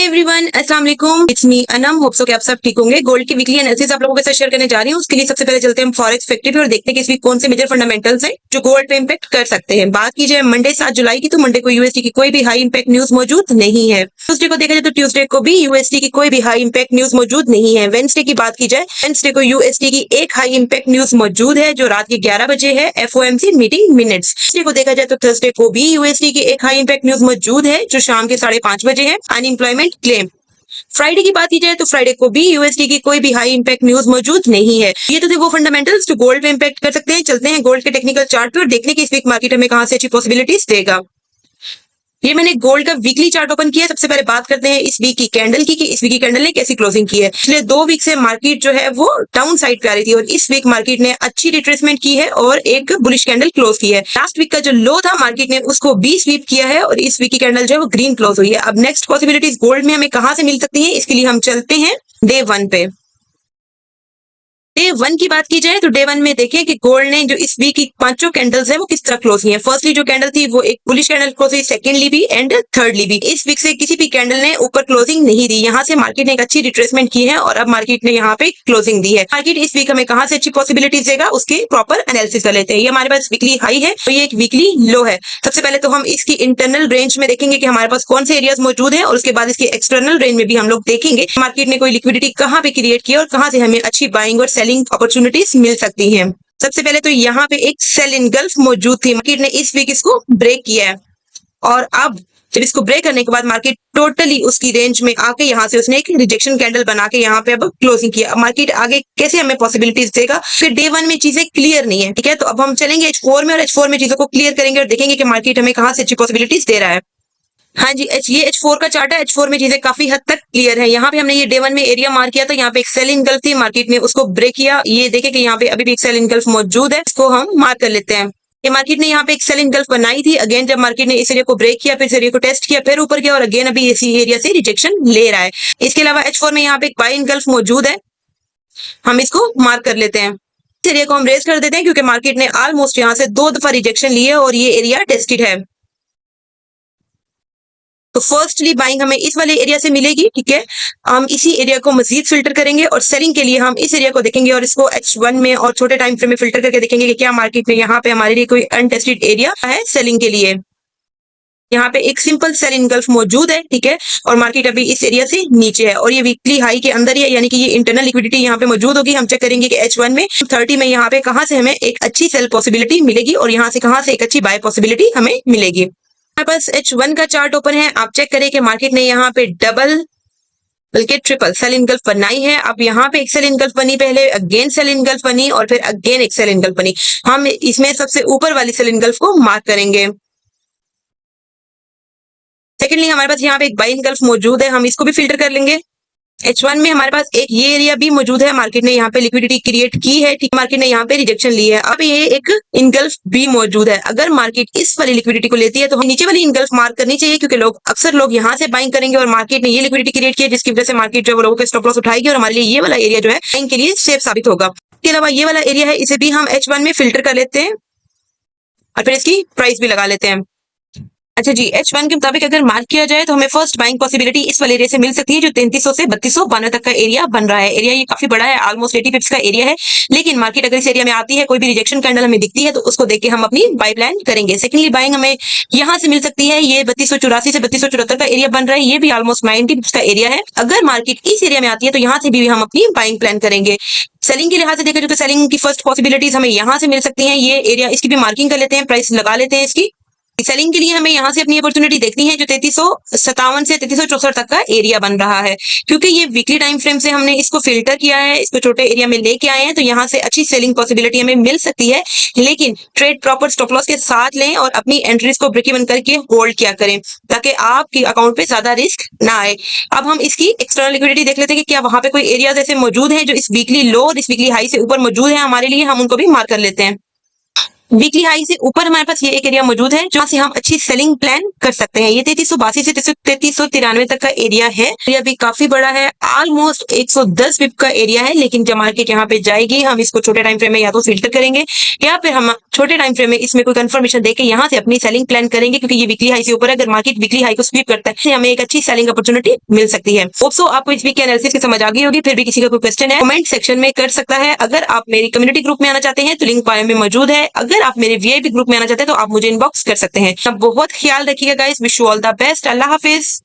Hi everyone, अस्सलाम वालेकुम। It's me Anam. Hope so कि आप सब ठीक होंगे। गोल्ड की वीकली एनालिसिस आप लोगों के साथ शेयर करने जा रही हूँ। उसके लिए सबसे पहले चलते हैं हम फॉरेक्स फैक्ट्री पे और देखते हैं कि इस वीक कौन से मेजर फंडामेंटल्स हैं जो गोल्ड पे इंपैक्ट कर सकते हैं। बात की जाए मंडे 7 जुलाई की, तो मंडे को यूएसडी की कोई भी हाई इंपैक्ट न्यूज मौजूद नहीं है। ट्यूसडे को देखा जाए तो ट्यूसडे को भी यूएसडी की कोई भी हाई इंपैक्ट न्यूज मौजूद नहीं है। वेडनेसडे की बात की जाए, वेडनेसडे को यूएसडी की एक हाई इंपैक्ट न्यूज मौजूद है जो रात के 11 बजे है, एफओएमसी मीटिंग मिनट्स। थर्सडे को देखा जाए तो थर्सडे को भी यूएसडी की एक हाई इंपैक्ट न्यूज मौजूद है जो शाम के 5:30 बजे है, अनएम्प्लॉयमेंट क्लेम। फ्राइडे की बात की जाए तो फ्राइडे को भी यूएसडी की कोई भी हाई इंपैक्ट न्यूज मौजूद नहीं है। ये तो थे वो फंडामेंटल्स जो गोल्ड पे इंपैक्ट कर सकते हैं। चलते हैं गोल्ड के टेक्निकल चार्ट पे और देखने की इस वीक मार्केट हमें कहां से अच्छी पॉसिबिलिटीज देगा। ये मैंने गोल्ड का वीकली चार्ट ओपन किया है। सबसे पहले बात करते हैं इस वीक की कैंडल की कि इस वीक की कैंडल ने कैसी क्लोजिंग की है। पिछले 2 वीक से मार्केट जो है वो डाउन साइड पे आ रही थी और इस वीक मार्केट ने अच्छी रिट्रेसमेंट की है और एक बुलिश कैंडल क्लोज की है। लास्ट वीक का जो लो था मार्केट ने उसको भी स्वीप किया है और इस वीक की कैंडल जो है वो ग्रीन क्लोज हुई है। अब नेक्स्ट पॉसिबिलिटीज गोल्ड में हमें कहां से मिल सकती है, इसके लिए हम चलते हैं डे 1 पे। डे 1 की बात की जाए तो डे 1 में देखें कि गोल्ड ने जो इस वीक की 5 कैंडल्स है वो किस तरह क्लोज हुई है। फर्स्टली जो कैंडल थी वो एक बुलिश कैंडल क्लोज हुई, सेकेंडली भी एंड थर्डली भी। इस वीक से किसी भी कैंडल ने ऊपर क्लोजिंग नहीं दी। यहाँ से मार्केट ने एक अच्छी रिट्रेसमेंट की है और अब मार्केट ने यहाँ पे क्लोजिंग दी है। मार्केट इस वीक हमें कहां से अच्छी पॉसिबिलिटीज देगा उसके प्रॉपर एनालिसिस कर लेते हैं। ये हमारे पास वीकली हाई है तो ये एक वीकली लो है। सबसे पहले तो हम इसकी इंटरनल रेंज में देखेंगे कि हमारे पास कौन से एरियाज मौजूद है और उसके बाद इसके एक्सटर्नल रेंज में भी हम लोग देखेंगे मार्केट ने कोई लिक्विडिटी कहां पे क्रिएट की और कहां से हमें अच्छी बाइंग और सेलिंग अपॉर्चुनिटी मिल सकती हैं। सबसे पहले तो यहाँ पे एक सेल इनगल्फ मौजूद थी। मार्केट ने इस वीक इसको ब्रेक किया है और अब जब इसको ब्रेक करने के बाद मार्केट टोटली उसकी रेंज में आके यहाँ से उसने एक रिजेक्शन कैंडल बना के यहाँ पे अब क्लोजिंग किया। मार्केट आगे कैसे हमें पॉसिबिलिटीज देगा, फिर डे 1 में चीजें क्लियर नहीं है, ठीक है। तो अब हम चलेंगे H4 में और H4 में चीजों को क्लियर करेंगे और देखेंगे कि मार्केट हमें कहां से अच्छी पॉसिबिलिटीज दे रहा है। हाँ जी, ये H4 का चार्ट है। H4 में चीजें काफी हद तक क्लियर है। यहाँ पे हमने ये डे 1 में एरिया मार्क किया था, यहाँ पे एक सेल इनगल्फ थी, मार्केट ने उसको ब्रेक किया। ये देखे कि यहाँ पे अभी भी एक सेल इनगल्फ मौजूद है, इसको हम मार्क कर लेते हैं। ये मार्केट ने यहाँ पे एक सेल इनगल्फ बनाई थी। अगेन जब मार्केट ने इस एरिया को ब्रेक किया, फिर इस एरिया को टेस्ट किया, फिर ऊपर गया और अगेन अभी इसी एरिया से रिजेक्शन ले रहा है। इसके अलावा H4 में यहाँ पे एक बाय इनगल्फ मौजूद है, हम इसको मार्क कर लेते हैं। इस एरिया को हम रेज कर देते हैं क्योंकि मार्केट ने ऑलमोस्ट यहाँ से 2 दफा रिजेक्शन लिए और ये एरिया टेस्टेड है। तो फर्स्टली बाइंग हमें इस वाले एरिया से मिलेगी, ठीक है। हम इसी एरिया को मजीद फिल्टर करेंगे और सेलिंग के लिए हम इस एरिया को देखेंगे और इसको H1 में और छोटे टाइम फ्रेम में फिल्टर करके देखेंगे कि क्या मार्केट में यहाँ पे हमारे लिए कोई अनटेस्टेड एरिया है सेलिंग के लिए। यहाँ पे एक सिंपल सेल इनगल्फ मौजूद है, ठीक है, और मार्केट अभी इस एरिया से नीचे है और ये वीकली हाई के अंदर ही है, यानी कि ये इंटरनल लिक्विडिटी यहाँ पे मौजूद होगी। हम चेक करेंगे कि H1 में 30 में यहाँ पे कहाँ से हमें एक अच्छी सेल पॉसिबिलिटी मिलेगी और यहाँ से कहाँ से एक अच्छी बाय पॉसिबिलिटी हमें मिलेगी। हमारे पास H1 का चार्ट ओपन है। आप चेक करें कि मार्केट ने यहाँ पे डबल बल्कि ट्रिपल सेल इनगल्फ बनाई है। अब यहाँ पे एक सेल इनगल्फ बनी, पहले अगेन सेल इनगल्फ बनी और फिर अगेन एक सेल इनगल्फ बनी। हम इसमें सबसे ऊपर वाली सेल इनगल्फ को मार्क करेंगे। सेकेंडली हमारे पास यहाँ पे एक बाय इनगल्फ मौजूद है, हम इसको भी फिल्टर कर लेंगे। H1 में हमारे पास एक ये एरिया भी मौजूद है, मार्केट ने यहाँ पे लिक्विडिटी क्रिएट की है, ठीक, मार्केट ने यहाँ पे रिजेक्शन ली है। अब ये एक इनगल्फ भी मौजूद है। अगर मार्केट इस वाली लिक्विडिटी को लेती है तो हम नीचे वाली इनगल्फ मार्क करनी चाहिए क्योंकि अक्सर लोग यहाँ से बाइंग करेंगे और मार्केट ने ये लिक्विडिटी क्रिएट की है जिसकी वजह से मार्केट जो है लोगों के स्टॉप लॉस उठाएगी और हमारे लिए ये वाला एरिया जो है बाइंग के लिए सेफ साबित होगा। इसके अलावा ये वाला एरिया है, इसे भी हम H1 में फिल्टर कर लेते हैं और फिर इसकी प्राइस भी लगा लेते हैं। अच्छा जी, H1 के मुताबिक अगर मार्क किया जाए तो हमें फर्स्ट बाइंग पॉसिबिलिटी इस वाले एरिया से मिल सकती है जो 3300 से 3292 तक का एरिया बन रहा है। एरिया ये काफी बड़ा है, ऑलमोस्ट 80 पिप्स का एरिया है, लेकिन मार्केट अगर इस एरिया में आती है, कोई भी रिजेक्शन कैंडल हमें दिखती है तो उसको देख के हम अपनी बाय प्लान करेंगे। सेकेंडली बाइंग हमें यहाँ से मिल सकती है, ये 3284 से 3274 का एरिया बन रहा है, ये भी ऑलमोस्ट 90 पिप्स का एरिया है। अगर मार्केट इस एरिया में आती है तो यहाँ से भी हम अपनी बाइंग प्लान करेंगे। सेलिंग के लिहाज से देखा जाए तो सेलिंग की फर्स्ट पॉसिबिलिटीज हमें यहाँ से मिल सकती हैं। ये एरिया, इसकी भी मार्किंग कर लेते हैं, प्राइस लगा लेते हैं इसकी। सेलिंग के लिए हमें यहाँ से अपनी अपॉर्चुनिटी देखनी है जो 3357 से 3364 तक का एरिया बन रहा है। क्योंकि ये वीकली टाइम फ्रेम से हमने इसको फिल्टर किया है, इसको छोटे एरिया में लेके आए हैं, तो यहाँ से अच्छी सेलिंग पॉसिबिलिटी हमें मिल सकती है, लेकिन ट्रेड प्रॉपर स्टॉप लॉस के साथ लें और अपनी एंट्रीज को ब्रेक इवन करके होल्ड किया करें ताकि आपके अकाउंट पे ज्यादा रिस्क ना आए। अब हम इसकी एक्सटर्नल लिक्विडिटी देख लेते हैं कि क्या वहां पे कोई एरियाज ऐसे मौजूद हैं जो इस वीकली लो और इस वीकली हाई से ऊपर मौजूद है हमारे लिए, हम उनको भी मार्क कर लेते हैं। वीकली हाई से ऊपर हमारे पास ये एक एरिया मौजूद है जहाँ से हम अच्छी सेलिंग प्लान कर सकते हैं। ये 3382 से 3393 तक का एरिया है। ये भी काफी बड़ा है, ऑलमोस्ट 110 पिप का एरिया है। लेकिन जब मार्केट यहाँ पे जाएगी हम इसको छोटे टाइम फ्रेम में या तो फिल्टर करेंगे या फिर हम छोटे टाइम फ्रेम में इसमें कोई कंफर्मेशन देके यहाँ से अपनी सेलिंग प्लान करेंगे, क्योंकि ये वीकली हाई से ऊपर है। अगर मार्केट वीकली हाई को स्वीप करता है हमें एक अच्छी सेलिंग अपॉर्चुनिटी मिल सकती है। होप्सो आपको इस वीक की एनालिसिस की समझ आ गई होगी। फिर भी किसी का कोई क्वेश्चन है कमेंट सेक्शन में कर सकता है। अगर आप मेरी कम्युनिटी ग्रुप में आना चाहते हैं तो लिंक बायो में मौजूद है। अगर आप मेरे वीआईपी ग्रुप में आना चाहते हैं तो आप मुझे इनबॉक्स कर सकते हैं। अब बहुत ख्याल रखिएगा guys, wish you all the best. Allah Hafiz.